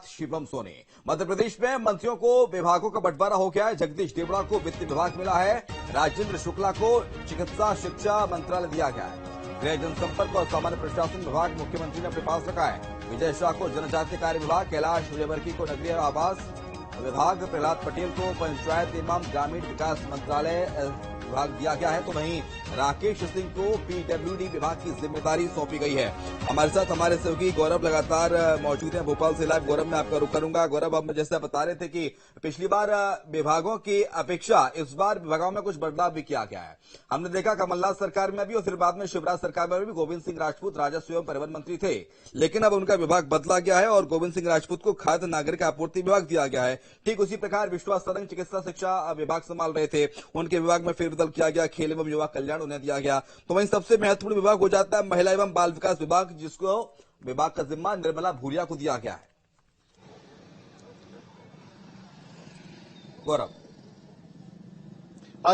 शिवम सोनी। मध्य प्रदेश में मंत्रियों को विभागों का बंटवारा हो गया है। जगदीश देवड़ा को वित्त विभाग मिला है। राजेंद्र शुक्ला को चिकित्सा शिक्षा मंत्रालय दिया गया है। गृह जनसंपर्क और सामान्य प्रशासन विभाग मुख्यमंत्री ने अपने पास रखा है। विजय शाह को जनजातीय कार्य विभाग, कैलाश विजयवर्गीय को नगरीय आवास विभाग, प्रहलाद पटेल को पंचायत एवं ग्रामीण विकास मंत्रालय विभाग दिया गया है। तो वहीं राकेश सिंह को पीडब्ल्यूडी विभाग की जिम्मेदारी सौंपी गई है। हमारे साथ हमारे सहयोगी गौरव लगातार मौजूद हैं भोपाल से लाइव। गौरव, मैं आपका रुख करूंगा। गौरव, हम जैसे बता रहे थे कि पिछली बार विभागों की अपेक्षा इस बार विभागों में कुछ बदलाव भी किया गया है। हमने देखा कमलनाथ सरकार में भी और फिर बाद में शिवराज सरकार में भी गोविंद सिंह राजपूत राजस्व एवं परिवहन मंत्री थे, लेकिन अब उनका विभाग बदला गया है और गोविंद सिंह राजपूत को खाद्य नागरिक आपूर्ति विभाग दिया गया है। ठीक उसी प्रकार विश्वास सरंग चिकित्सा शिक्षा विभाग संभाल रहे थे, उनके विभाग में फेरबदल किया गया। खेल एवं युवा कल्याण उन्हें दिया गया। तो वहीं सबसे महत्वपूर्ण विभाग हो जाता है महिला एवं बाल विकास विभाग, जिसको विभाग का जिम्मा निर्मला भूरिया को दिया गया है। गौरव,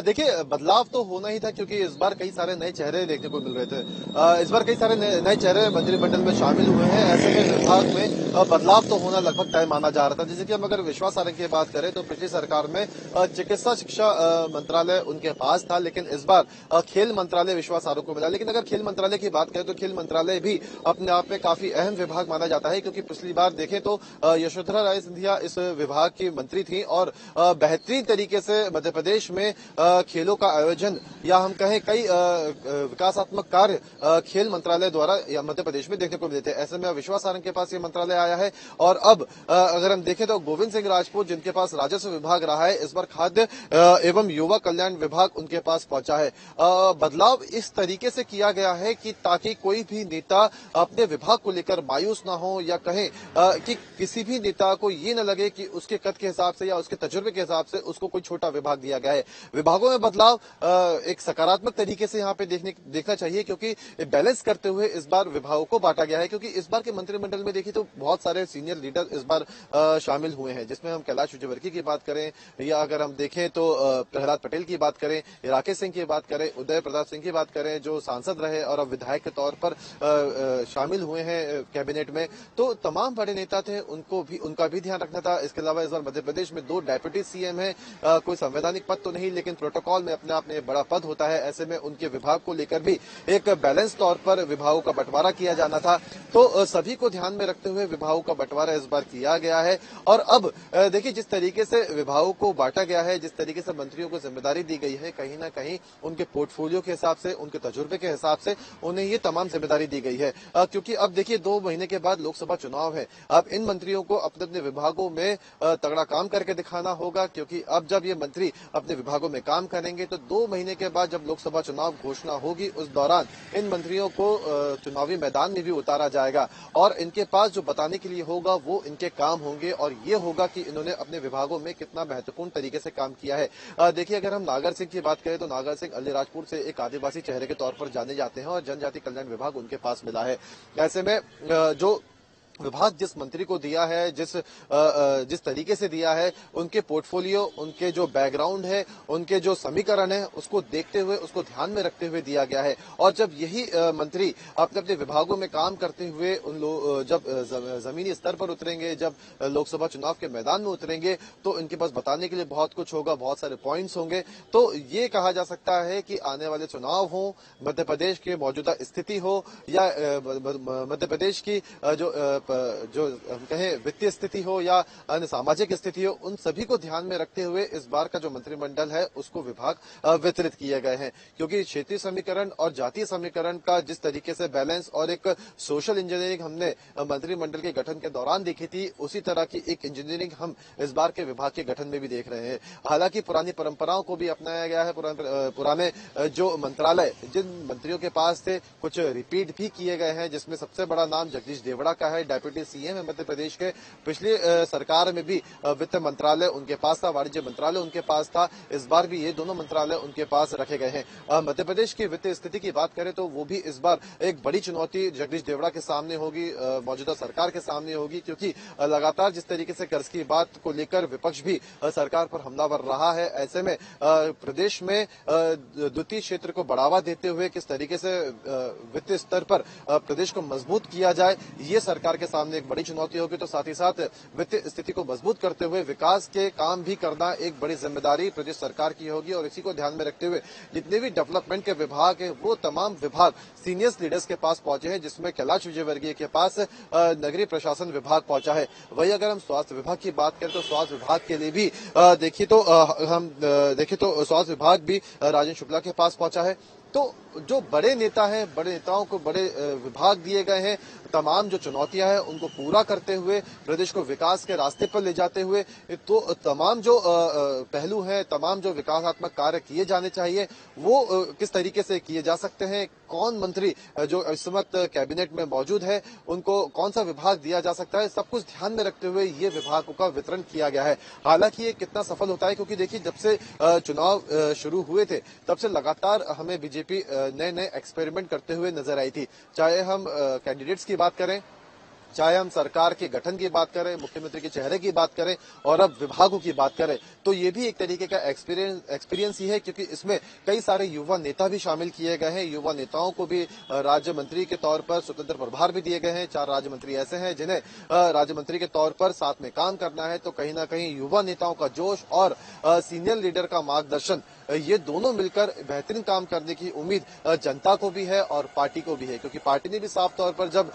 देखिए, बदलाव तो होना ही था क्योंकि इस बार कई सारे नए चेहरे देखने को मिल रहे थे। इस बार कई सारे नए चेहरे मंत्रिमंडल में शामिल हुए हैं। ऐसे में विभाग में बदलाव तो होना लगभग तय माना जा रहा था। जैसे कि हम अगर विश्वास सारंग की बात करें तो पिछली सरकार में चिकित्सा शिक्षा मंत्रालय उनके पास था, लेकिन इस बार खेल मंत्रालय विश्वास सारंग को मिला। लेकिन अगर खेल मंत्रालय की बात करें तो खेल मंत्रालय भी अपने आप में काफी अहम विभाग माना जाता है, क्योंकि पिछली बार देखें तो यशोधरा राय सिंधिया इस विभाग की मंत्री थी और बेहतरीन तरीके से मध्य प्रदेश में खेलों का आयोजन या हम कहें कई विकासात्मक कार्य खेल मंत्रालय द्वारा या मध्य प्रदेश में देखने को मिले थे। ऐसे में विश्वास सारंग के पास ये मंत्रालय आया है और अब अगर हम देखें तो गोविंद सिंह राजपूत जिनके पास राजस्व विभाग रहा है, इस बार खाद्य एवं युवा कल्याण विभाग उनके पास पहुंचा है। बदलाव इस तरीके से किया गया है कि ताकि कोई भी नेता अपने विभाग को लेकर मायूस ना हो या कहें कि किसी भी नेता को ये न लगे कि उसके कद के हिसाब से या उसके तजुर्बे के हिसाब से उसको कोई छोटा विभाग दिया गया है। विभागों में बदलाव एक सकारात्मक तरीके से यहाँ पे देखना चाहिए, क्योंकि बैलेंस करते हुए इस बार विभागों को बांटा गया है। क्योंकि इस बार के मंत्रिमंडल में देखिए तो बहुत सारे सीनियर लीडर इस बार शामिल हुए हैं, जिसमें हम कैलाश विजयवर्गीय की बात करें या अगर हम देखें तो प्रहलाद पटेल की बात करें, राकेश सिंह की बात करें, उदय प्रताप सिंह की बात करें जो सांसद रहे और अब विधायक के तौर पर शामिल हुए हैं कैबिनेट में। तो तमाम बड़े नेता थे, उनका भी ध्यान रखना था। इसके अलावा इस बार मध्य प्रदेश में 2 डेप्यूटी सीएम है। कोई संवैधानिक पद तो नहीं, लेकिन प्रोटोकॉल में अपने आप में बड़ा पद होता है। ऐसे में उनके विभाग को लेकर भी एक बैलेंस तौर पर विभागों का बंटवारा किया जाना था। तो सभी को ध्यान में रखते हुए विभागों का बंटवारा इस बार किया गया है। और अब देखिए जिस तरीके से विभागों को बांटा गया है, जिस तरीके से मंत्रियों को जिम्मेदारी दी गई है, कहीं ना कहीं उनके पोर्टफोलियो के हिसाब से, उनके तजुर्बे के हिसाब से उन्हें ये तमाम जिम्मेदारी दी गई है। क्योंकि अब देखिए 2 महीने के बाद लोकसभा चुनाव है। अब इन मंत्रियों को अपने अपने विभागों में तगड़ा काम करके दिखाना होगा, क्योंकि अब जब ये मंत्री अपने विभागों में काम करेंगे तो 2 महीने के बाद जब लोकसभा चुनाव घोषणा होगी, उस दौरान इन मंत्रियों को चुनावी मैदान में भी उतारा जाएगा और इनके पास जो बताने के लिए होगा वो इनके काम होंगे और ये होगा कि इन्होंने अपने विभागों में कितना महत्वपूर्ण तरीके से काम किया है। देखिए अगर हम नागर सिंह की बात करें तो नागर सिंह अलीराजपुर से एक आदिवासी चेहरे के तौर पर जाने जाते हैं और जनजाति कल्याण विभाग उनके पास मिला है। ऐसे में जो विभाग जिस मंत्री को दिया है, जिस तरीके से दिया है, उनके पोर्टफोलियो, उनके जो बैकग्राउंड है, उनके जो समीकरण है, उसको देखते हुए, उसको ध्यान में रखते हुए दिया गया है। और जब यही मंत्री अपने अपने विभागों में काम करते हुए जब जमीनी स्तर पर उतरेंगे, जब लोकसभा चुनाव के मैदान में उतरेंगे, तो इनके पास बताने के लिए बहुत कुछ होगा, बहुत सारे पॉइंट्स होंगे। तो ये कहा जा सकता है कि आने वाले चुनाव हो, मध्य प्रदेश की मौजूदा स्थिति हो या मध्य प्रदेश की जो हम कहें वित्तीय स्थिति हो या अन्य सामाजिक स्थिति हो, उन सभी को ध्यान में रखते हुए इस बार का जो मंत्रिमंडल है उसको विभाग वितरित किए गए हैं। क्योंकि क्षेत्रीय समीकरण और जातीय समीकरण का जिस तरीके से बैलेंस और एक सोशल इंजीनियरिंग हमने मंत्रिमंडल के गठन के दौरान देखी थी, उसी तरह की एक इंजीनियरिंग हम इस बार के विभाग के गठन में भी देख रहे हैं। हालांकि पुरानी परंपराओं को भी अपनाया गया है। पुराने जो मंत्रालय जिन मंत्रियों के पास थे, कुछ रिपीट भी किए गए हैं, जिसमें सबसे बड़ा नाम जगदीश देवड़ा का है, डेप्यूटी सीएम है मध्य प्रदेश के। पिछली सरकार में भी वित्त मंत्रालय उनके पास था, वाणिज्य मंत्रालय उनके पास था। इस बार भी ये दोनों मंत्रालय उनके पास रखे गए हैं। मध्य प्रदेश की वित्तीय स्थिति की बात करें तो वो भी इस बार एक बड़ी चुनौती जगदीश देवड़ा के सामने होगी, मौजूदा सरकार के सामने होगी, क्योंकि लगातार जिस तरीके से कर्ज की बात को लेकर विपक्ष भी सरकार पर हमलावर रहा है। ऐसे में प्रदेश में द्वितीय क्षेत्र को बढ़ावा देते हुए किस तरीके से वित्तीय स्तर पर प्रदेश को मजबूत किया जाए, ये सरकार के के सामने एक बड़ी चुनौती होगी, तो साथ ही साथ वित्तीय स्थिति को मजबूत करते हुए विकास के काम भी करना एक बड़ी जिम्मेदारी प्रदेश सरकार की होगी। और इसी को ध्यान में रखते हुए जितने भी डेवलपमेंट के विभाग है वो तमाम विभाग सीनियर लीडर्स के पास पहुंचे हैं, जिसमें कैलाश विजयवर्गीय के पास नगरीय प्रशासन विभाग पहुंचा है। वही अगर हम स्वास्थ्य विभाग की बात करें तो स्वास्थ्य विभाग के लिए भी देखिए तो स्वास्थ्य विभाग भी राजेंद्र शुक्ला के पास पहुंचा है। तो जो बड़े नेता हैं, बड़े नेताओं को बड़े विभाग दिए गए हैं, तमाम जो चुनौतियां हैं उनको पूरा करते हुए प्रदेश को विकास के रास्ते पर ले जाते हुए, तो तमाम जो पहलू हैं, तमाम जो विकासात्मक कार्य किए जाने चाहिए वो किस तरीके से किए जा सकते हैं, कौन मंत्री जो इस वक्त कैबिनेट में मौजूद है उनको कौन सा विभाग दिया जा सकता है, सब कुछ ध्यान में रखते हुए ये विभागों का वितरण किया गया है। हालांकि ये कितना सफल होता है, क्योंकि देखिए जब से चुनाव शुरू हुए थे तब से लगातार हमें बीजेपी नए नए एक्सपेरिमेंट करते हुए नजर आई थी। चाहे हम कैंडिडेट्स की बात करें, चाहे हम सरकार के गठन की बात करें, मुख्यमंत्री के चेहरे की बात करें और अब विभागों की बात करें, तो ये भी एक तरीके का एक्सपीरियंस ही है, क्योंकि इसमें कई सारे युवा नेता भी शामिल किए गए हैं। युवा नेताओं को भी राज्य मंत्री के तौर पर स्वतंत्र प्रभार भी दिए गए हैं। 4 राज्य मंत्री ऐसे हैं जिन्हें राज्य मंत्री के तौर पर साथ में काम करना है। तो कहीं ना कहीं युवा नेताओं का जोश और सीनियर लीडर का मार्गदर्शन, ये दोनों मिलकर बेहतरीन काम करने की उम्मीद जनता को भी है और पार्टी को भी है, क्योंकि पार्टी ने भी साफ तौर पर जब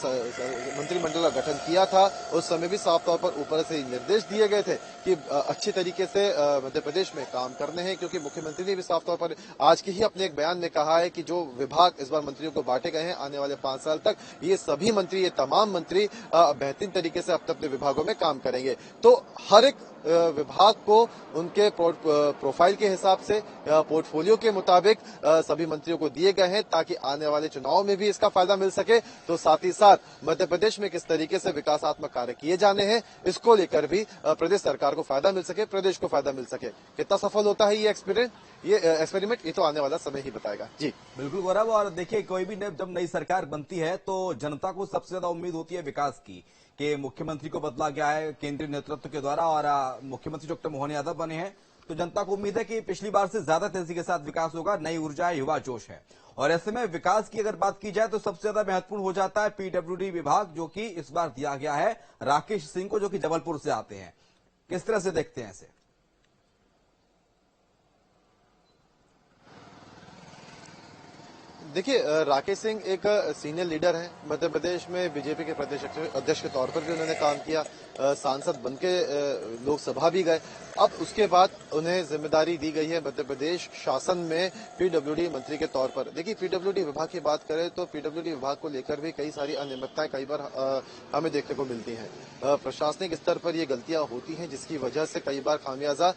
मंत्रिमंडल का गठन किया था उस समय भी साफ तौर पर ऊपर से निर्देश दिए गए थे कि अच्छे तरीके से मध्य प्रदेश में काम करने हैं, क्योंकि मुख्यमंत्री ने भी साफ तौर पर आज के ही अपने एक बयान में कहा है कि जो विभाग इस बार मंत्रियों को बांटे गए हैं आने वाले 5 साल तक, ये सभी मंत्री, ये तमाम मंत्री बेहतरीन तरीके से अपने अपने विभागों में काम करेंगे। तो हर एक विभाग को उनके प्रोफाइल के हिसाब से, पोर्टफोलियो के मुताबिक सभी मंत्रियों को दिए गए हैं, ताकि आने वाले चुनाव में भी इसका फायदा मिल सके। तो साथ ही साथ मध्य प्रदेश में किस तरीके से विकासात्मक कार्य किए जाने हैं, इसको लेकर भी प्रदेश सरकार को फायदा मिल सके, प्रदेश को फायदा मिल सके। कितना सफल होता है ये एक्सपेरिमेंट, ये तो आने वाला समय ही बताएगा। जी बिल्कुल गौरव। और देखिए, कोई भी जब नई सरकार बनती है तो जनता को सबसे ज्यादा उम्मीद होती है विकास की, कि मुख्यमंत्री को बदला गया है केंद्रीय नेतृत्व के द्वारा और मुख्यमंत्री डॉक्टर मोहन यादव बने हैं, तो जनता को उम्मीद है कि पिछली बार से ज्यादा तेजी के साथ विकास होगा, नई ऊर्जा है, युवा जोश है। और ऐसे में विकास की अगर बात की जाए तो सबसे ज्यादा महत्वपूर्ण हो जाता है पीडब्ल्यूडी विभाग, जो कि इस बार दिया गया है राकेश सिंह को, जो कि जबलपुर से आते हैं। किस तरह से देखते हैं इसे? देखिए, राकेश सिंह एक सीनियर लीडर हैं मध्य प्रदेश में, बीजेपी के प्रदेश अध्यक्ष के तौर पर भी उन्होंने काम किया, सांसद बनके लोकसभा भी गए। अब उसके बाद उन्हें जिम्मेदारी दी गई है मध्य प्रदेश शासन में पीडब्ल्यूडी मंत्री के तौर पर। देखिए, पीडब्ल्यूडी विभाग की बात करें तो पीडब्ल्यूडी विभाग को लेकर भी कई सारी अनियमितताएं कई बार हमें देखने को मिलती हैं। प्रशासनिक स्तर पर ये गलतियां होती हैं, जिसकी वजह से कई बार खामियाजा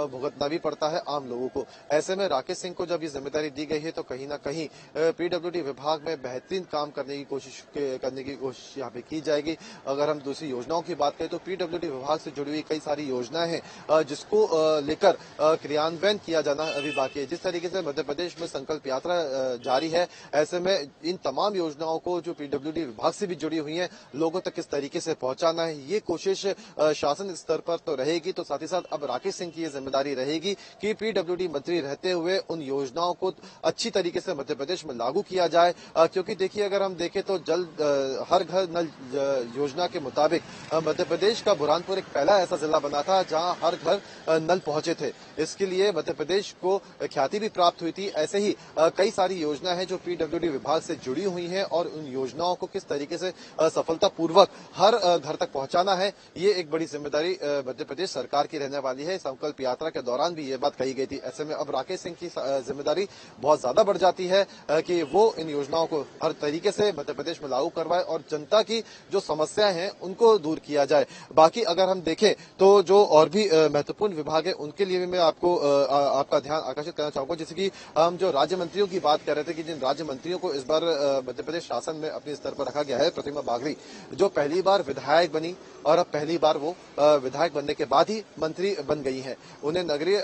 भुगतना भी पड़ता है आम लोगों को। ऐसे में राकेश सिंह को जब ये जिम्मेदारी दी गई है तो कहीं ना कहीं पीडब्ल्यूडी विभाग में बेहतरीन काम करने की कोशिश यहाँ पे की जाएगी। अगर हम दूसरी योजनाओं की बात करें तो पीडब्ल्यूडी विभाग से जुड़ी हुई कई सारी योजनाएं हैं जिसको लेकर क्रियान्वयन किया जाना अभी बाकी है। जिस तरीके से मध्य प्रदेश में संकल्प यात्रा जारी है, ऐसे में इन तमाम योजनाओं को जो पीडब्ल्यूडी विभाग से भी जुड़ी हुई हैं लोगों तक किस तरीके से पहुंचाना है, ये कोशिश शासन स्तर पर तो रहेगी। तो साथ ही साथ अब राकेश सिंह की ये जिम्मेदारी रहेगी कि पीडब्ल्यूडी मंत्री रहते हुए उन योजनाओं को अच्छी तरीके से मध्य प्रदेश में लागू किया जाए, क्योंकि देखिए अगर हम देखें तो हर घर नल योजना के मुताबिक मध्य प्रदेश का बुरहानपुर एक पहला ऐसा जिला बना था जहां हर घर नल पहुंचे थे। इसके लिए मध्य प्रदेश को ख्याति भी प्राप्त हुई थी। ऐसे ही कई सारी योजना है जो पीडब्ल्यूडी विभाग से जुड़ी हुई हैं और उन योजनाओं को किस तरीके से सफलतापूर्वक हर घर तक पहुंचाना है, ये एक बड़ी जिम्मेदारी मध्य प्रदेश सरकार की रहने वाली है। संकल्प यात्रा के दौरान भी ये बात कही गई थी। ऐसे में अब राकेश सिंह की जिम्मेदारी बहुत ज्यादा बढ़ जाती है कि वो इन योजनाओं को हर तरीके से मध्य प्रदेश में लागू करवाए और जनता की जो समस्याएं हैं उनको दूर किया जाए। बाकी अगर हम देखें तो जो और भी महत्वपूर्ण विभाग है उनके लिए भी मैं आपका ध्यान आकर्षित करना चाहूंगा। जैसे कि हम जो राज्य मंत्रियों की बात कर रहे थे कि जिन राज्य मंत्रियों को इस बार मध्य प्रदेश शासन में अपने स्तर पर रखा गया है, प्रतिमा बागरी जो पहली बार विधायक बनी और अब पहली बार वो विधायक बनने के बाद ही मंत्री बन गई है, उन्हें नगरीय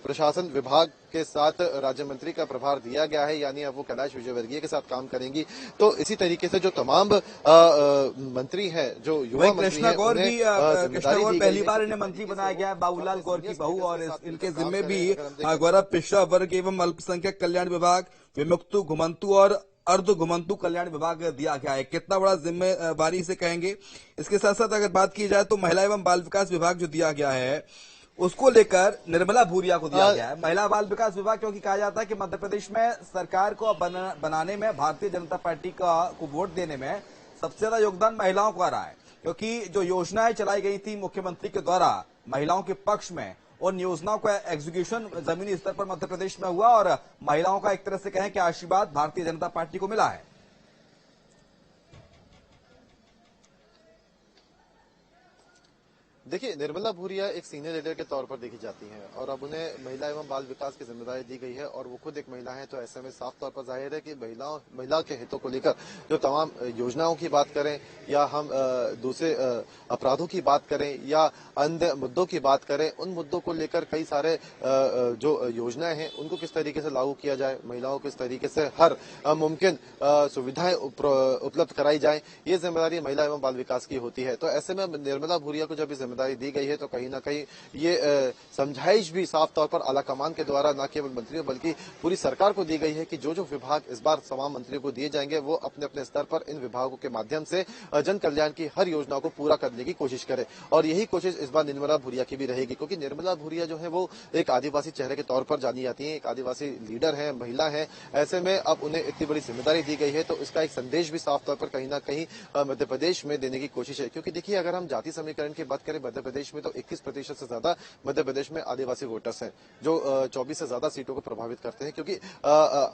प्रशासन विभाग के साथ राज्य मंत्री का प्रभार दिया गया है, यानी अब वो कैलाश विजयवर्गीय के साथ काम करेंगी। तो इसी तरीके से जो तमाम मंत्री हैं, जो युवा मंत्री हैं, कृष्णा गौर पहली बार इन्हें मंत्री बनाया गया है, बाबूलाल गौर की बहू, और इनके जिम्मे भी गौरव पिछड़ा वर्ग एवं अल्पसंख्यक कल्याण विभाग, विमुक्तु, घुमंतु और अर्ध घुमंतु कल्याण विभाग दिया गया है, कितना बड़ा जिम्मेवारी से कहेंगे। इसके साथ साथ अगर बात की जाए तो महिला एवं बाल विकास विभाग जो दिया गया है उसको लेकर निर्मला भूरिया को दिया गया है। महिला बाल विकास विभाग, क्योंकि कहा जाता है कि मध्य प्रदेश में सरकार को बनाने में, भारतीय जनता पार्टी को वोट देने में सबसे ज्यादा योगदान महिलाओं का रहा है, क्योंकि जो योजनाएं चलाई गई थी मुख्यमंत्री के द्वारा महिलाओं के पक्ष में, उन योजनाओं का एग्जीक्यूशन जमीनी स्तर पर मध्य प्रदेश में हुआ और महिलाओं का एक तरह से कहें कि आशीर्वाद भारतीय जनता पार्टी को मिला है। देखिए, निर्मला भूरिया एक सीनियर लीडर के तौर पर देखी जाती हैं और अब उन्हें महिला एवं बाल विकास की जिम्मेदारी दी गई है और वो खुद एक महिला है, तो ऐसे में साफ तौर पर जाहिर है कि महिला के हितों को लेकर जो तमाम योजनाओं की बात करें या हम दूसरे अपराधों की बात करें या अन्य मुद्दों की बात करें, उन मुद्दों को लेकर कई सारे जो योजनाएं हैं उनको किस तरीके से लागू किया जाए, महिलाओं को किस तरीके से हर मुमकिन सुविधाएं उपलब्ध कराई जाए, ये जिम्मेदारी महिला एवं बाल विकास की होती है। तो ऐसे में निर्मला भूरिया को जब जिम्मेदारी दी गई है तो कहीं ना कहीं ये समझाइश भी साफ तौर पर आला कमान के द्वारा न केवल मंत्रियों बल्कि पूरी सरकार को दी गई है कि जो जो विभाग इस बार तमाम मंत्रियों को दिए जाएंगे वो अपने अपने स्तर पर इन विभागों के माध्यम से जन कल्याण की हर योजनाओं को पूरा करने की कोशिश करे। और यही कोशिश इस बार निर्मला भूरिया की भी रहेगी, क्योंकि निर्मला भूरिया जो है वो एक आदिवासी चेहरे के तौर पर जानी जाती है, एक आदिवासी लीडर है, महिला है। ऐसे में अब उन्हें इतनी बड़ी जिम्मेदारी दी गई है तो इसका एक संदेश भी साफ तौर पर कहीं ना कहीं मध्य प्रदेश में देने की कोशिश है। क्योंकि देखिए, अगर हम जाति समीकरण की बात करें मध्य प्रदेश में तो 21% से ज्यादा मध्य प्रदेश में आदिवासी वोटर्स हैं, जो 24 से ज्यादा सीटों को प्रभावित करते हैं। क्योंकि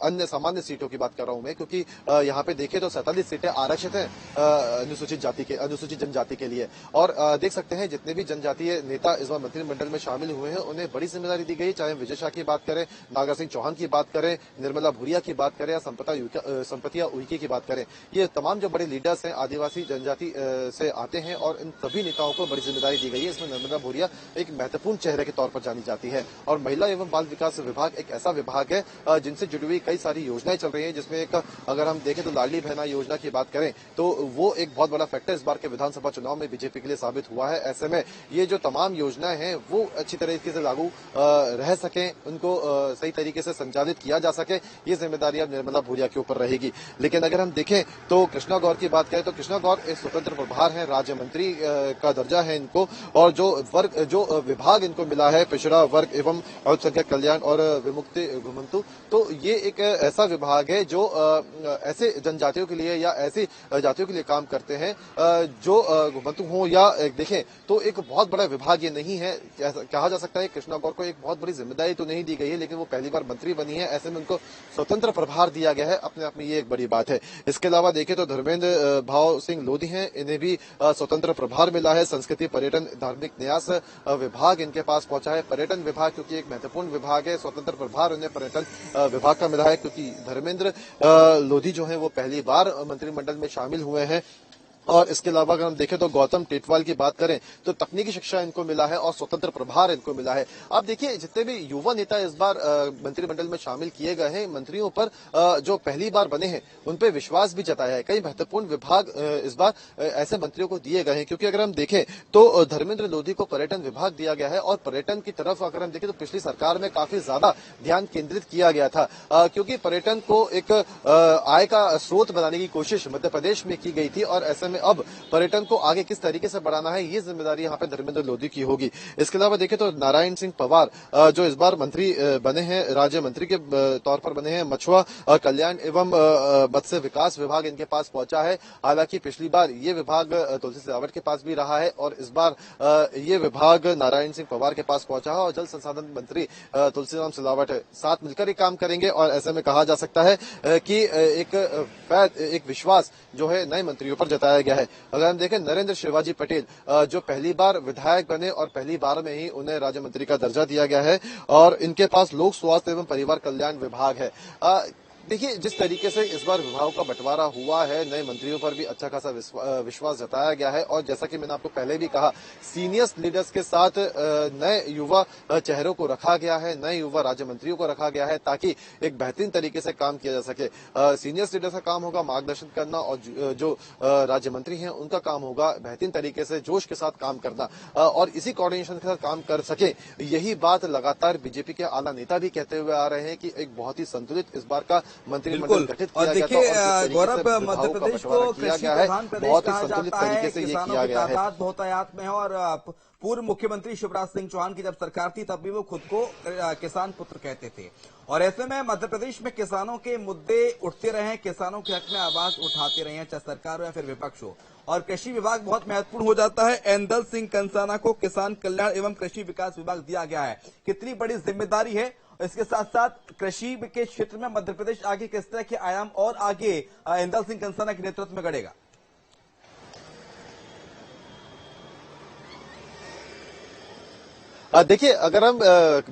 अन्य सामान्य सीटों की बात कर रहा हूं मैं, क्योंकि यहाँ पे देखें तो 47 सीटें आरक्षित हैं अनुसूचित जनजाति के लिए। और देख सकते हैं जितने भी जनजातीय नेता इस बार मंत्रिमंडल में शामिल हुए हैं उन्हें बड़ी जिम्मेदारी दी गई, चाहे विजय शाह की बात करें, नागर सिंह चौहान की बात करें, निर्मला भूरिया की बात करें या संपतिया उइके की बात करें। ये तमाम जो बड़े लीडर्स हैं आदिवासी जनजाति से आते हैं और इन सभी नेताओं को बड़ी जिम्मेदारी दी गई है। इसमें निर्मला भूरिया एक महत्वपूर्ण चेहरे के तौर पर जानी जाती है। और महिला एवं बाल विकास विभाग एक ऐसा विभाग है जिनसे जुड़ी हुई कई सारी योजनाएं चल रही हैं, जिसमें एक अगर हम देखें तो लाडली बहना योजना की बात करें तो वो एक बहुत बड़ा फैक्टर इस बार के विधानसभा चुनाव में बीजेपी के लिए साबित हुआ है। ऐसे में ये जो तमाम योजनाएं हैं वो अच्छी तरीके से लागू रह सके, उनको सही तरीके से संचालित किया जा सके, ये जिम्मेदारी अब निर्मला भूरिया के ऊपर रहेगी। लेकिन अगर हम देखें तो कृष्णा गौर की बात करें तो कृष्णा गौर एक स्वतंत्र प्रभार है, राज्य मंत्री का दर्जा है इनको, और जो विभाग इनको मिला है पिछड़ा वर्ग एवं अल्पसंख्यक कल्याण और विमुक्ति घुमंतु, तो ये एक ऐसा विभाग है जो ऐसे जनजातियों के लिए या ऐसी जातियों के लिए काम करते हैं जो घुमंतु हो या देखें तो एक बहुत बड़ा विभाग ये नहीं है। कहा जा सकता है कृष्णा गौर को एक बहुत बड़ी जिम्मेदारी तो नहीं दी गई है, लेकिन वो पहली बार मंत्री बनी है, ऐसे में उनको स्वतंत्र प्रभार दिया गया है, अपने आप में ये एक बड़ी बात है। इसके अलावा देखें तो धर्मेंद्र भाव सिंह लोधी हैं, इन्हें भी स्वतंत्र प्रभार मिला है, संस्कृति पर्यटन धार्मिक न्यास विभाग इनके पास पहुंचा है। पर्यटन विभाग क्योंकि एक महत्वपूर्ण विभाग है, स्वतंत्र प्रभार उन्हें पर्यटन विभाग का मिला है, क्योंकि धर्मेंद्र लोधी जो है वो पहली बार मंत्रिमंडल में शामिल हुए हैं। और इसके अलावा अगर हम देखें तो गौतम टेटवाल की बात करें तो तकनीकी शिक्षा इनको मिला है और स्वतंत्र प्रभार इनको मिला है। आप देखिए जितने भी युवा नेता इस बार मंत्रिमंडल में शामिल किए गए हैं, मंत्रियों पर जो पहली बार बने हैं उन पर विश्वास भी जताया है। कई महत्वपूर्ण विभाग इस बार ऐसे मंत्रियों को दिए गए हैं, क्योंकि अगर हम देखें तो धर्मेंद्र लोधी को पर्यटन विभाग दिया गया है और पर्यटन की तरफ अगर हम देखें तो पिछली सरकार में काफी ज्यादा ध्यान केंद्रित किया गया था, क्योंकि पर्यटन को एक आय का स्रोत बनाने की कोशिश मध्य प्रदेश में की गई थी। और ऐसे में अब पर्यटन को आगे किस तरीके से बढ़ाना है ये जिम्मेदारी यहाँ पे धर्मेंद्र लोधी की होगी। इसके अलावा देखें तो नारायण सिंह पवार जो इस बार मंत्री बने हैं, राज्य मंत्री के तौर पर बने हैं, मछुआ कल्याण एवं मत्स्य विकास विभाग इनके पास पहुंचा है। हालांकि पिछली बार ये विभाग तुलसी सिलावट के पास भी रहा है और इस बार ये विभाग नारायण सिंह पवार के पास पहुंचा है और जल संसाधन मंत्री तुलसीराम सिलावट साथ मिलकर ही काम करेंगे। और ऐसे में कहा जा सकता है कि एक विश्वास जो है नए मंत्रियों पर जताया गया है। अगर हम देखें नरेंद्र शिवाजी पटेल जो पहली बार विधायक बने और पहली बार में ही उन्हें राज्य मंत्री का दर्जा दिया गया है और इनके पास लोक स्वास्थ्य एवं परिवार कल्याण विभाग है। देखिए जिस तरीके से इस बार विभागों का बंटवारा हुआ है, नए मंत्रियों पर भी अच्छा खासा विश्वास जताया गया है। और जैसा कि मैंने आपको पहले भी कहा, सीनियर लीडर्स के साथ नए युवा चेहरों को रखा गया है, नए युवा राज्य मंत्रियों को रखा गया है ताकि एक बेहतरीन तरीके से काम किया जा सके। सीनियर लीडर्स का काम होगा मार्गदर्शन करना और जो राज्य मंत्री हैं उनका काम होगा बेहतरीन तरीके से जोश के साथ काम करना और इसी कोऑर्डिनेशन के साथ काम कर सके। यही बात लगातार बीजेपी के आला नेता भी कहते हुए आ रहे हैं कि एक बहुत ही संतुलित इस बार का मंत्रिमंडल गठित और किया गया था देखिए और गौरव, मध्य प्रदेश को कृषि प्रधान प्रदेश बहुत ही कहा संतुलित जाता है। तरीके से ये किसानों किया की गया है। तादाद बहुत आयात में है और पूर्व मुख्यमंत्री शिवराज सिंह चौहान की जब सरकार थी तब भी वो खुद को किसान पुत्र कहते थे। और ऐसे में मध्य प्रदेश में किसानों के मुद्दे उठते रहे, किसानों के हक में आवाज उठाते रहे हैं, चाहे सरकार हो या फिर विपक्ष हो। और कृषि विभाग बहुत महत्वपूर्ण हो जाता है। ऐंदल सिंह कंसाना को किसान कल्याण एवं कृषि विकास विभाग दिया गया है। कितनी बड़ी जिम्मेदारी है। इसके साथ साथ कृषि के क्षेत्र में मध्य प्रदेश आगे किस तरह के आयाम और आगे ऐंदल सिंह कंसाना के नेतृत्व में गढ़ेगा। देखिए, अगर हम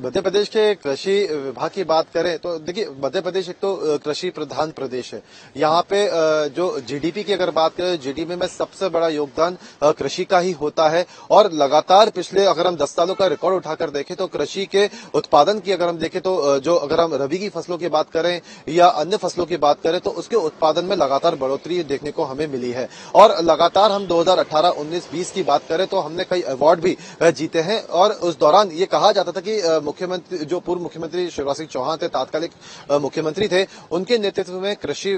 मध्य प्रदेश के कृषि विभाग की बात करें तो देखिए, मध्य प्रदेश एक तो कृषि प्रधान प्रदेश है। यहाँ पे जो जीडीपी की अगर बात करें, जीडीपी में सबसे बड़ा योगदान कृषि का ही होता है। और लगातार पिछले अगर हम 10 सालों का रिकॉर्ड उठाकर देखें तो कृषि के उत्पादन की अगर हम देखें तो जो अगर हम रबी की फसलों की बात करें या अन्य फसलों की बात करें तो उसके उत्पादन में लगातार बढ़ोतरी देखने को हमें मिली है। और लगातार हम 2018, 19, 20 की बात करें तो हमने कई अवार्ड भी जीते हैं। और उस दौरान ये कहा जाता था कि मुख्यमंत्री, जो पूर्व मुख्यमंत्री शिवराज सिंह चौहान थे, तात्कालिक मुख्यमंत्री थे, उनके नेतृत्व में कृषि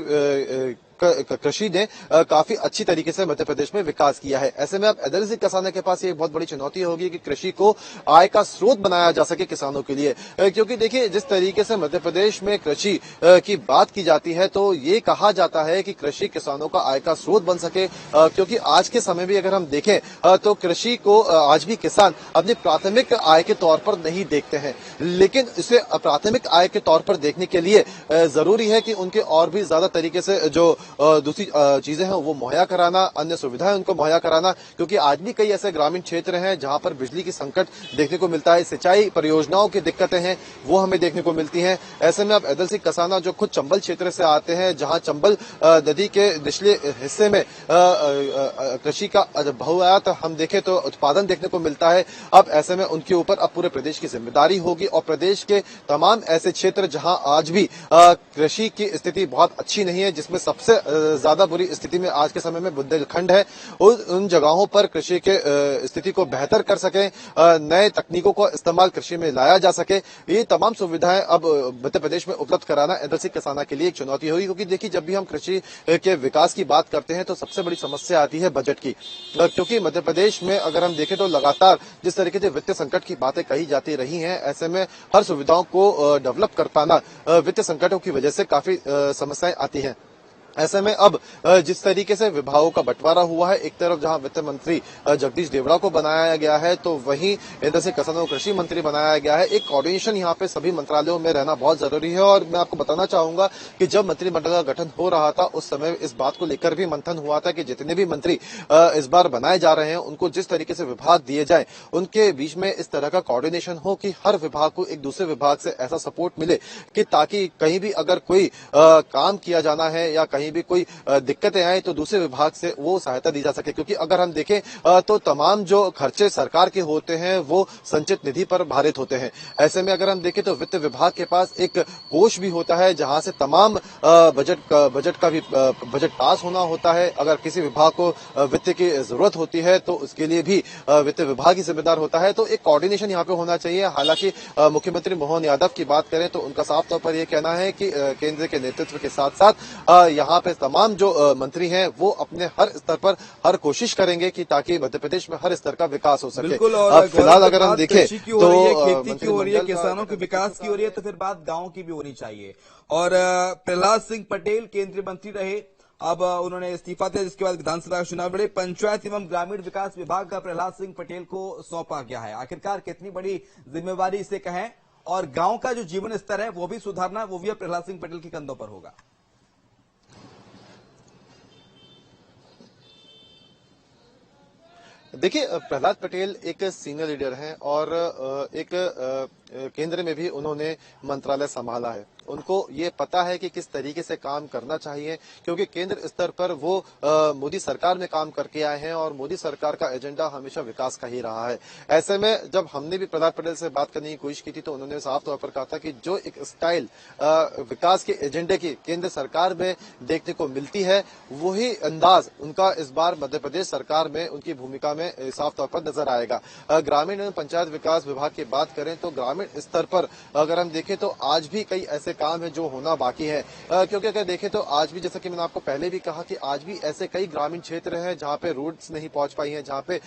ने काफी अच्छी तरीके से मध्य प्रदेश में विकास किया है। ऐसे में अब ऐंदल सिंह कंसाना के पास ये बहुत बड़ी चुनौती होगी कि कृषि को आय का स्रोत बनाया जा सके किसानों के लिए। क्योंकि देखिए, जिस तरीके से मध्य प्रदेश में कृषि की बात की जाती है तो ये कहा जाता है कि कृषि किसानों का आय का स्रोत बन सके। क्योंकि आज के समय भी अगर हम देखें तो कृषि को आज भी किसान अपनी प्राथमिक आय के तौर पर नहीं देखते हैं, लेकिन इसे प्राथमिक आय के तौर पर देखने के लिए जरूरी है कि उनके और भी ज्यादा तरीके से जो दूसरी चीजें हैं वो मुहैया कराना, अन्य सुविधाएं उनको मुहैया कराना। क्योंकि आज भी कई ऐसे ग्रामीण क्षेत्र हैं जहां पर बिजली की संकट देखने को मिलता है, सिंचाई परियोजनाओं की दिक्कतें हैं वो हमें देखने को मिलती हैं। ऐसे में अब ऐंदल सिंह कंसाना जो खुद चंबल क्षेत्र से आते हैं, जहां चंबल नदी के निचले हिस्से में कृषि का बहुआयात हम देखें तो उत्पादन देखने को मिलता है। अब ऐसे में उनके ऊपर अब पूरे प्रदेश की जिम्मेदारी होगी और प्रदेश के तमाम ऐसे क्षेत्र जहां आज भी कृषि की स्थिति बहुत अच्छी नहीं है, जिसमें सबसे ज्यादा बुरी स्थिति में आज के समय में बुंदेलखंड है, उन जगहों पर कृषि के स्थिति को बेहतर कर सके, नए तकनीकों को इस्तेमाल कृषि में लाया जा सके, ये तमाम सुविधाएं अब मध्य प्रदेश में उपलब्ध कराना ऐंदल सिंह कंसाना के लिए एक चुनौती होगी। क्योंकि देखिए, जब भी हम कृषि के विकास की बात करते हैं तो सबसे बड़ी समस्या आती है बजट की। क्योंकि मध्य प्रदेश में अगर हम देखें तो लगातार जिस तरीके से वित्तीय संकट की बातें कही जाती रही हैं, ऐसे में हर सुविधाओं को डेवलप कर पाना वित्तीय संकटों की वजह से काफी समस्याएं आती हैं। ऐसे में अब जिस तरीके से विभागों का बंटवारा हुआ है, एक तरफ जहां वित्त मंत्री जगदीश देवड़ा को बनाया गया है तो वहीं ऐंदल सिंह कंसाना को कृषि मंत्री बनाया गया है। एक कोऑर्डिनेशन यहां पे सभी मंत्रालयों में रहना बहुत जरूरी है। और मैं आपको बताना चाहूंगा कि जब मंत्रिमंडल का गठन हो रहा था उस समय इस बात को लेकर भी मंथन हुआ था कि जितने भी मंत्री इस बार बनाए जा रहे हैं उनको जिस तरीके से विभाग दिए जाए, उनके बीच में इस तरह का कोऑर्डिनेशन हो कि हर विभाग को एक दूसरे विभाग से ऐसा सपोर्ट मिले कि ताकि कहीं भी अगर कोई काम किया जाना है या कहीं भी कोई दिक्कतें आए तो दूसरे विभाग से वो सहायता दी जा सके। क्योंकि अगर हम देखें तो तमाम जो खर्चे सरकार के होते हैं वो संचित निधि पर भारित होते हैं। ऐसे में अगर हम देखें तो वित्त विभाग के पास एक कोष भी होता है जहां से तमाम बजट पास होना होता है। अगर किसी विभाग को वित्त की जरूरत होती है तो उसके लिए भी वित्त विभाग ही जिम्मेदार होता है। तो एक कोऑर्डिनेशन यहाँ पे होना चाहिए। हालांकि मुख्यमंत्री मोहन यादव की बात करें तो उनका साफ तौर पर यह कहना है कि केंद्र के नेतृत्व के साथ साथ यहाँ पे तमाम जो मंत्री हैं वो अपने हर स्तर पर हर कोशिश करेंगे कि ताकि मध्य प्रदेश में हर स्तर का विकास हो सके। बिल्कुल। और फिलहाल अगर हम देखें तो खेती की हो रही है, किसानों के विकास की हो रही है, तो फिर बात गाँव की भी होनी चाहिए। और प्रहलाद सिंह पटेल केंद्रीय मंत्री रहे, अब उन्होंने इस्तीफा दिया, जिसके बाद विधानसभा का चुनाव लड़े। पंचायत एवं ग्रामीण विकास विभाग का प्रहलाद सिंह पटेल को सौंपा गया है। आखिरकार कितनी बड़ी जिम्मेवारी इसे कहें, और गांव का जो जीवन स्तर है वो भी सुधारना, वो भी प्रहलाद सिंह पटेल के कंधों पर होगा। देखिए, प्रहलाद पटेल एक सीनियर लीडर हैं और एक केंद्र में भी उन्होंने मंत्रालय संभाला है। उनको ये पता है कि किस तरीके से काम करना चाहिए, क्योंकि केंद्र स्तर पर वो मोदी सरकार में काम करके आए हैं और मोदी सरकार का एजेंडा हमेशा विकास का ही रहा है। ऐसे में जब हमने भी प्रहलाद पटेल से बात करने की कोशिश की थी तो उन्होंने साफ तौर पर कहा था कि जो एक स्टाइल विकास के एजेंडे की केंद्र सरकार में देखने को मिलती है, वही अंदाज उनका इस बार मध्य प्रदेश सरकार में उनकी भूमिका में साफ तौर पर नजर आएगा। ग्रामीण एवं पंचायत विकास विभाग की बात करें तो ग्रामीण ग्रामीण स्तर पर अगर हम देखें तो आज भी कई ऐसे काम है जो होना बाकी है, क्योंकि अगर देखें तो आज भी, जैसा कि मैंने आपको पहले भी कहा, कि आज भी ऐसे कई ग्रामीण क्षेत्र हैं जहां पे रोड्स नहीं पहुंच पाई हैं, जहां पे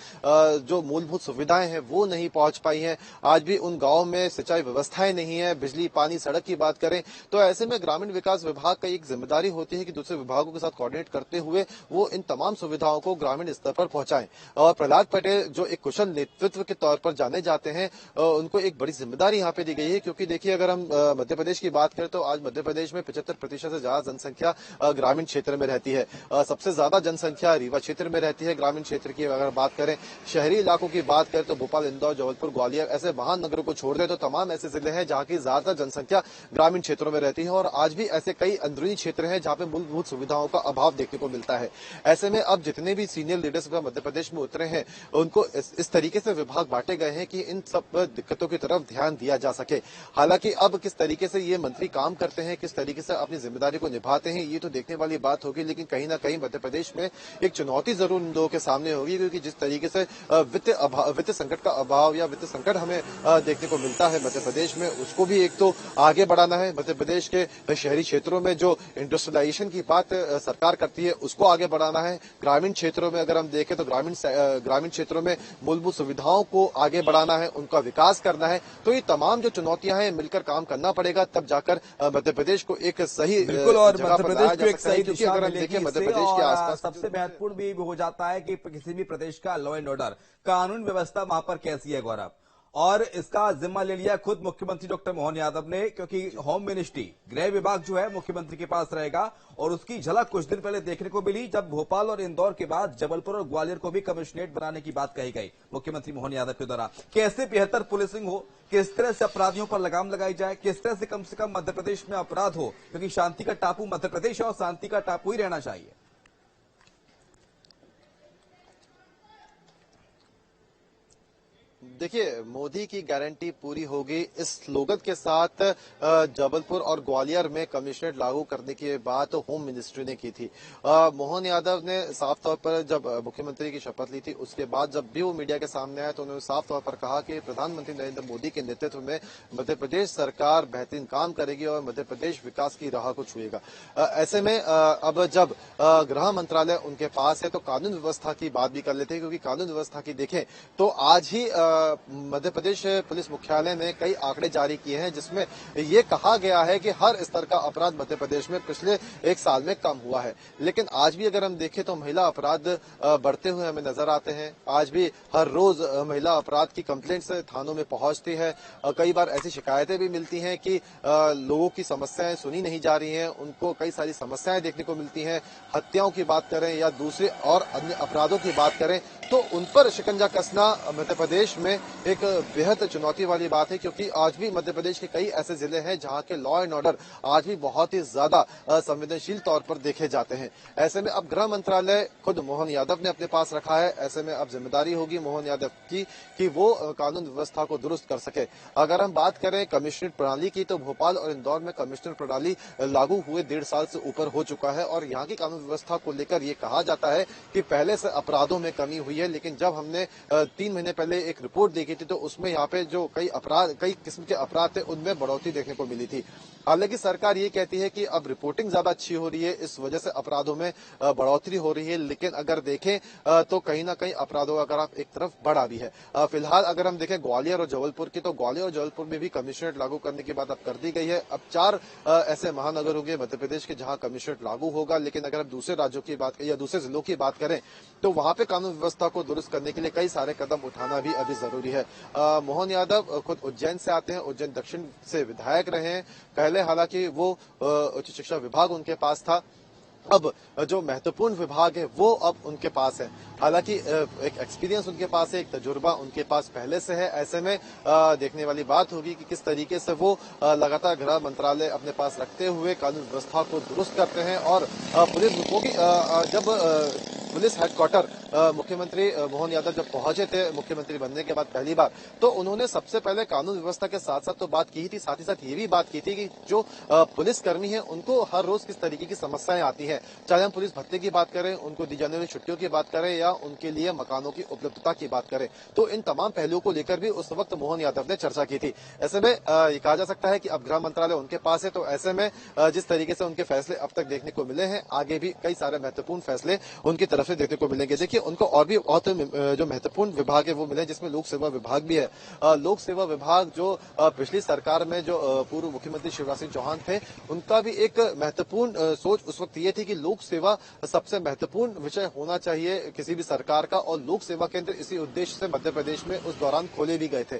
जो मूलभूत सुविधाएं हैं वो नहीं पहुंच पाई हैं। आज भी उन गांवों में सिंचाई व्यवस्थाएं नहीं है, बिजली, पानी, सड़क की बात करें तो ऐसे में ग्रामीण विकास विभाग का एक जिम्मेदारी होती है कि दूसरे विभागों के साथ कोऑर्डिनेट करते हुए वो इन तमाम सुविधाओं को ग्रामीण स्तर पर पहुंचाएं। और प्रहलाद पटेल जो एक कुशल नेतृत्व के तौर पर जाने जाते हैं, उनको एक बड़ी जिम्मेदारी यहाँ पे दी गई है, क्योंकि देखिए अगर हम मध्य प्रदेश की बात करें तो आज मध्य प्रदेश में 75% से ज्यादा जनसंख्या ग्रामीण क्षेत्र में रहती है। सबसे ज्यादा जनसंख्या रीवा क्षेत्र में रहती है। ग्रामीण क्षेत्र की अगर बात करें, शहरी इलाकों की बात करें तो भोपाल, इंदौर, जबलपुर, ग्वालियर ऐसे महानगरों को छोड़ दे तो तमाम ऐसे जिले हैं जहां की ज्यादातर जनसंख्या ग्रामीण क्षेत्रों में रहती है। और आज भी ऐसे कई अंदरूनी क्षेत्र हैं जहां पे मूलभूत सुविधाओं का अभाव देखने को मिलता है। ऐसे में अब जितने भी सीनियर लीडर्स मध्य प्रदेश में उतरे हैं, उनको इस तरीके से विभाग बांटे गए हैं कि इन सब दिक्कतों की तरफ ध्यान दिया जा सके। हालांकि अब किस तरीके से ये मंत्री काम करते हैं, किस तरीके से अपनी जिम्मेदारी को निभाते हैं, ये तो देखने वाली बात होगी। लेकिन कहीं ना कहीं मध्य प्रदेश में एक चुनौती जरूर इन लोगों के सामने होगी, क्योंकि जिस तरीके से वित्त संकट का अभाव या वित्त संकट हमें देखने को मिलता है मध्य प्रदेश में, उसको भी एक तो आगे बढ़ाना है। मध्य प्रदेश के शहरी क्षेत्रों में जो इंडस्ट्रियलाइजेशन की बात सरकार करती है उसको आगे बढ़ाना है। ग्रामीण क्षेत्रों में अगर हम देखें तो ग्रामीण क्षेत्रों में मूलभूत सुविधाओं को आगे बढ़ाना है, उनका विकास करना है। तो ये तमाम जो चुनौतियां हैं मिलकर काम करना पड़ेगा, तब जाकर मध्य प्रदेश को एक सही बिल्कुल, और जगह मध्य पर प्रदेश लाया को जा एक सकता है। सही क्योंकि दिशा अगर हम मिलेगी देखें मध्य इससे, प्रदेश के और आसपास सबसे महत्वपूर्ण भी हो जाता है कि किसी भी प्रदेश का लॉ एंड ऑर्डर, कानून व्यवस्था वहां पर कैसी है गौरव, और इसका जिम्मा ले लिया खुद मुख्यमंत्री डॉक्टर मोहन यादव ने, क्योंकि होम मिनिस्ट्री, गृह विभाग जो है मुख्यमंत्री के पास रहेगा। और उसकी झलक कुछ दिन पहले देखने को मिली जब भोपाल और इंदौर के बाद जबलपुर और ग्वालियर को भी कमिश्नरेट बनाने की बात कही गई मुख्यमंत्री मोहन यादव के द्वारा। कैसे बेहतर पुलिसिंग हो, किस तरह से अपराधियों पर लगाम लगाई जाए, किस तरह से कम मध्य प्रदेश में अपराध हो, क्योंकि शांति का टापू मध्य प्रदेश है और शांति का टापू ही रहना चाहिए। देखिए, मोदी की गारंटी पूरी होगी, इस स्लोगन के साथ जबलपुर और ग्वालियर में कमिश्नरेट लागू करने की बात होम मिनिस्ट्री ने की थी। मोहन यादव ने साफ तौर पर जब मुख्यमंत्री की शपथ ली थी उसके बाद जब भी वो मीडिया के सामने आया तो उन्होंने साफ तौर पर कहा कि प्रधानमंत्री नरेंद्र मोदी के नेतृत्व में मध्य प्रदेश सरकार बेहतरीन काम करेगी और मध्य प्रदेश विकास की राह को छुएगा। ऐसे में अब जब गृह मंत्रालय उनके पास है तो कानून व्यवस्था की बात भी कर लेते हैं, क्योंकि कानून व्यवस्था की देखें तो आज ही मध्य प्रदेश पुलिस मुख्यालय ने कई आंकड़े जारी किए हैं जिसमें ये कहा गया है कि हर स्तर का अपराध मध्य प्रदेश में पिछले एक साल में कम हुआ है। लेकिन आज भी अगर हम देखें तो महिला अपराध बढ़ते हुए हमें नजर आते हैं। आज भी हर रोज महिला अपराध की कंप्लेंट्स थानों में पहुंचती है। कई बार ऐसी शिकायतें भी मिलती हैं कि लोगों की समस्याएं सुनी नहीं जा रही हैं, उनको कई सारी समस्याएं देखने को मिलती हैं। हत्याओं की बात करें या दूसरे और अन्य अपराधों की बात करें तो उन पर शिकंजा कसना मध्य प्रदेश में एक बेहद चुनौती वाली बात है, क्योंकि आज भी मध्य प्रदेश के कई ऐसे जिले हैं जहां के लॉ एंड ऑर्डर आज भी बहुत ही ज्यादा संवेदनशील तौर पर देखे जाते हैं। ऐसे में अब गृह मंत्रालय खुद मोहन यादव ने अपने पास रखा है। ऐसे में अब जिम्मेदारी होगी मोहन यादव की कि वो कानून व्यवस्था को दुरुस्त कर सके। अगर हम बात करें कमिश्नरेट प्रणाली की तो भोपाल और इंदौर में कमिश्नर प्रणाली लागू हुए 1.5 साल से ऊपर हो चुका है और यहाँ की कानून व्यवस्था को लेकर ये कहा जाता है कि पहले से अपराधों में कमी हुई है। लेकिन जब हमने 3 महीने पहले एक रिपोर्ट देखी थी तो उसमें यहाँ पे जो कई किस्म के अपराध थे उनमें बढ़ोतरी देखने को मिली थी। हालांकि सरकार ये कहती है कि अब रिपोर्टिंग ज्यादा अच्छी हो रही है, इस वजह से अपराधों में बढ़ोतरी हो रही है। लेकिन अगर देखें तो कहीं ना कहीं अपराधों का ग्राफ एक तरफ बढ़ा भी है। फिलहाल अगर हम देखें ग्वालियर और जबलपुर की तो ग्वालियर और जबलपुर में भी कमिश्नरेट लागू करने की बात अब कर दी गई है। अब 4 ऐसे महानगर होंगे मध्य प्रदेश के जहां कमिश्नरेट लागू होगा। लेकिन अगर हम दूसरे राज्यों की बात या दूसरे जिलों की बात करें तो वहां पे कानून व्यवस्था को दुरुस्त करने के लिए कई सारे कदम उठाना भी अभी जरूरी है। मोहन यादव खुद उज्जैन से आते हैं, उज्जैन दक्षिण से विधायक रहे हैं पहले। हालांकि वो उच्च शिक्षा विभाग उनके पास था, अब जो महत्वपूर्ण विभाग है वो अब उनके पास है। हालांकि एक एक्सपीरियंस उनके पास है, एक तजुर्बा उनके पास पहले से है। ऐसे में देखने वाली बात होगी कि किस तरीके से वो लगातार गृह मंत्रालय अपने पास रखते हुए कानून व्यवस्था को दुरुस्त करते हैं। और पुलिस को भी जब पुलिस हेडक्वार्टर मुख्यमंत्री मोहन यादव जब पहुंचे थे मुख्यमंत्री बनने के बाद पहली बार, तो उन्होंने सबसे पहले कानून व्यवस्था के साथ साथ तो बात की थी, साथ ही साथ ये भी बात की थी कि जो पुलिसकर्मी है उनको हर रोज किस तरीके की समस्याएं आती है, चाहे हम पुलिस भत्ते की बात करें, उनको दी जाने वाली छुट्टियों की बात करें या उनके लिए मकानों की उपलब्धता की बात करें, तो इन तमाम पहलुओं को लेकर भी उस वक्त मोहन यादव ने चर्चा की थी। ऐसे में ये कहा जा सकता है कि अब गृह मंत्रालय उनके पास है, तो ऐसे में जिस तरीके से उनके फैसले अब तक देखने को मिले हैं, आगे भी कई सारे महत्वपूर्ण फैसले उनकी तरफ से देखने को मिलेंगे। देखिए, उनको और भी बहुत जो महत्वपूर्ण विभाग है वो मिले, जिसमें लोक सेवा विभाग भी है। लोक सेवा विभाग जो पिछली सरकार में जो पूर्व मुख्यमंत्री शिवराज सिंह चौहान थे, उनका भी एक महत्वपूर्ण सोच उस वक्त ये थी कि लोक सेवा सबसे महत्वपूर्ण विषय होना चाहिए किसी भी सरकार का, और लोक सेवा केंद्र इसी उद्देश्य से मध्य प्रदेश में उस दौरान खोले भी गए थे।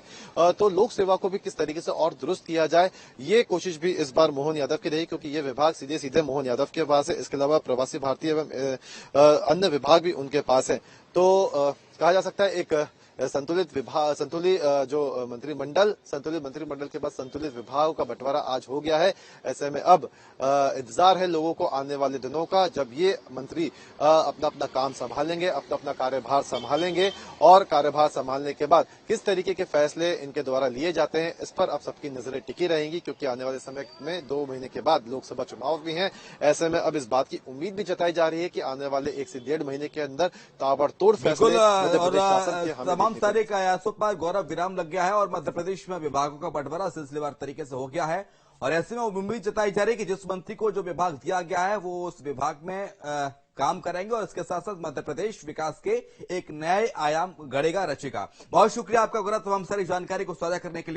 तो लोक सेवा को भी किस तरीके से और दुरुस्त किया जाए, ये कोशिश भी इस बार मोहन यादव की रही, क्योंकि ये विभाग सीधे सीधे मोहन यादव के पास है। इसके अलावा प्रवासी भारतीय एवं अन्य विभाग भी उनके पास है। तो कहा जा सकता है एक संतुलित जो संतुलित मंत्रिमंडल के बाद संतुलित विभागों का बंटवारा आज हो गया है। ऐसे में अब इंतजार है लोगों को आने वाले दिनों का, जब ये मंत्री अपना अपना काम संभालेंगे, अपना अपना कार्यभार संभालेंगे, और कार्यभार संभालने के बाद किस तरीके के फैसले इनके द्वारा लिए जाते हैं, इस पर अब सबकी नजरें टिकी रहेंगी, क्योंकि आने वाले समय में 2 महीने के बाद लोकसभा चुनाव भी हैं। ऐसे में अब इस बात की उम्मीद भी जताई जा रही है कि आने वाले 1 से 1.5 महीने के अंदर ताबड़तोड़ फैसले मध्य प्रदेश शासन के तमाम सारे कयासों पर गौरव विराम लग गया है और मध्य प्रदेश में विभागों का बंटवारा सिलसिलेवार तरीके से हो गया है। और ऐसे में उम्मीद जताई जा रही है कि जिस मंत्री को जो विभाग दिया गया है वो उस विभाग में काम करेंगे और इसके साथ साथ मध्य प्रदेश विकास के एक नए आयाम गढ़ेगा, रचेगा। बहुत शुक्रिया आपका गौरव, तमाम सारी जानकारी को साझा करने के लिए।